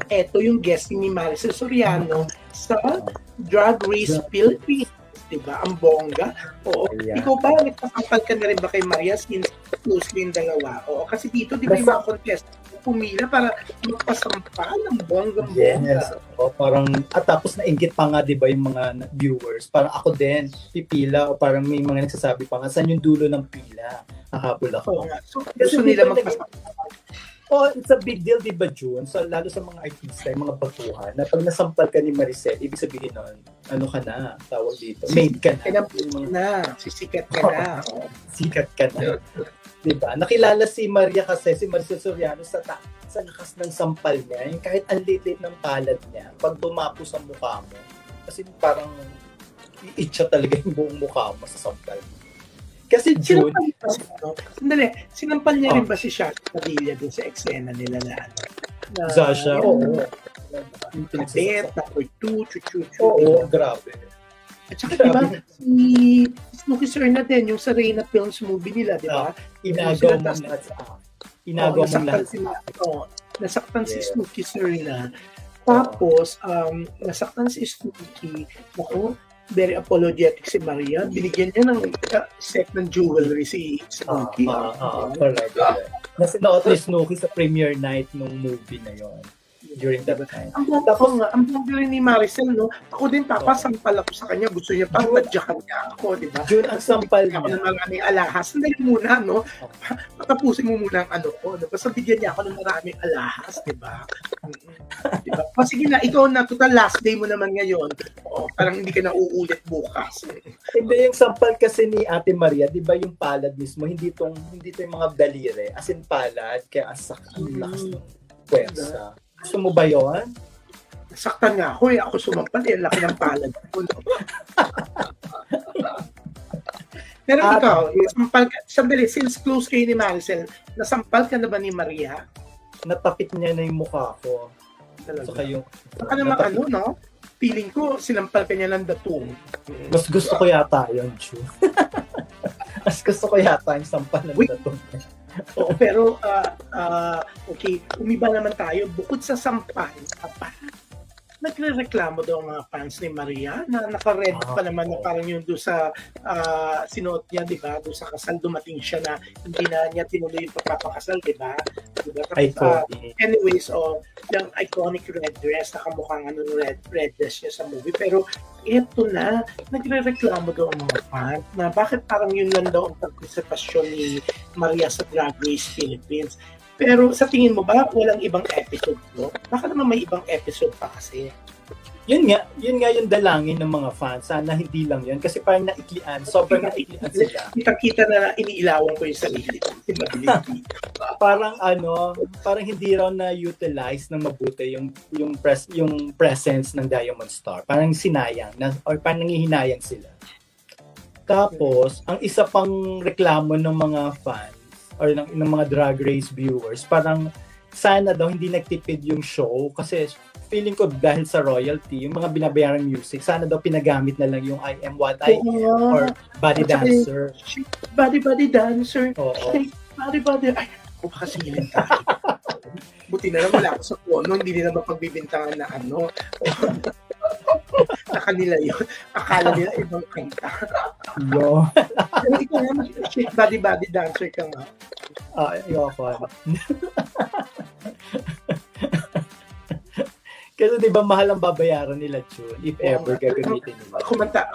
eto yung guesting ni Maricel Soriano sa Drag Race Philippines. Diba? Ang bongga. Oo. Yeah. Ikaw ba, nagpasampal ka na rin ba kay Maria since closely yung dalawa? Oo. Kasi dito, di ba yung mga contest, pumila para magpasampal ng bonggang-bongga. Yes. O, parang, at tapos nainggit pa nga, di ba, yung mga viewers. Parang ako din, pipila, o parang may mga nagsasabi pa nga, saan yung dulo ng pila? Nakapul ako. So, gusto nila magpasampal. Oh, it's a big deal, di ba, June? So, lalo sa mga artista, yung mga baguhan, na pag nasampal ka ni Maricel, ibig sabihin nun, ano ka na, tawag dito, made ka na. Sisikat ka na. Sikat ka na. Diba? Nakilala si Maria kasi, si Maricel Soriano sa lakas ng sampal niya, yung kahit ang liit ng palad niya, pag dumapo sa mukha mo, kasi parang iitsa talaga yung buong mukha mo sa sampal mo. Kasi June... Sinampal niya rin ba si Shasha Padilla dun sa eksena nila na ano? Zasha, oo. Kapit, number 2, chuchuchu. Oo, grabe. At saka diba, si Snooki Sir na din, yung sa Reyna Films movie nila, diba? Inagaw mo lahat sa Inagaw mo lahat. Nasaktan si Snooki Sir na. Tapos, nasaktan si Snooki. Ako, very apologetic si Maria. Binigyan niya ng set ng jewelry si Snooki. Correct. Nasinuot ni Snooki sa premiere night nung movie na yon during that time. Ang bongga rin ni Maricel, no? Ako din, papasampal ako sa kanya. Gusto niya, papadyakan niya ako, di ba? June, ang sampal niya. Ako ng maraming alahas. Sandali muna, no? Patapusin mo muna ang ano ko. No? Basta bigyan niya ako ng maraming alahas, di ba? Di ba? O sige na, ikaw na, total last day mo naman ngayon. O, parang hindi ka na uulit bukas. Hindi, yung sampal kasi ni Ate Maria, di ba yung palad mismo, hindi to yung mga daliri, as in palad, kaya ang lakas ng pwersa. Gusto mo ba yun? Saktan nga ako eh. Ako sumampal eh. Laki ng palad ko. Pero ikaw, sampal ka, sandali, since close kayo ni Maricel, nasampal ka na ba ni Maria? Natapit niya na yung mukha ko. Saka yung... Saka naman ano, no? Feeling ko, sinampal ka niya ng datong. Mas gusto ko yata yun, Chu. Mas gusto ko yata yung sampal ng datong. Oo, pero okay, umiba naman tayo. Bukod sa sampal, nagre-reklamo daw ang mga fans ni Maria na naka-red pa naman na parang yung doon sa sinuot niya, di ba? Doon sa kasal, dumating siya na hindi na niya tinuloy yung pagpapakasal, di ba? Diba? Anyways, yung iconic red dress, nakamukhang red dress niya sa movie. Pero eto na, nagre-reklamo daw ang mga fans na bakit parang yun lang daw ang partisipasyon ni Maria sa Drag Race Philippines. Pero sa tingin mo ba, walang ibang episode, no? Baka naman may ibang episode pa kasi. Yun nga yung dalangin ng mga fans. Sana hindi lang yun. Kasi parang naiklian. Sobrang naiklian sila. Kita na iniilawan ko yung sarili. Parang parang hindi raw na-utilize ng mabuti yung presence ng Diamond Star. Parang sinayang. Or parang nangihinayang sila. Tapos, ang isa pang reklamo ng mga fans or ng mga Drag Race viewers, parang sana daw hindi nagtipid yung show kasi feeling ko dahil sa royalty, yung mga binabayarang music, sana daw pinagamit na lang yung I Am What I Am or Body Dancer. Body Dancer. Oo. Body. Ay, kasilin tayo. Buti na lang wala ako sa kono, hindi nila mapagbibintangan na ano. Na kanila yun. Akala nila ibang kanta. No. Pero ikaw naman, body dancer ka nga. Ayoko. Kasi diba mahal ang babayaran nila, June, if ever gagamitin nila. Kumanta.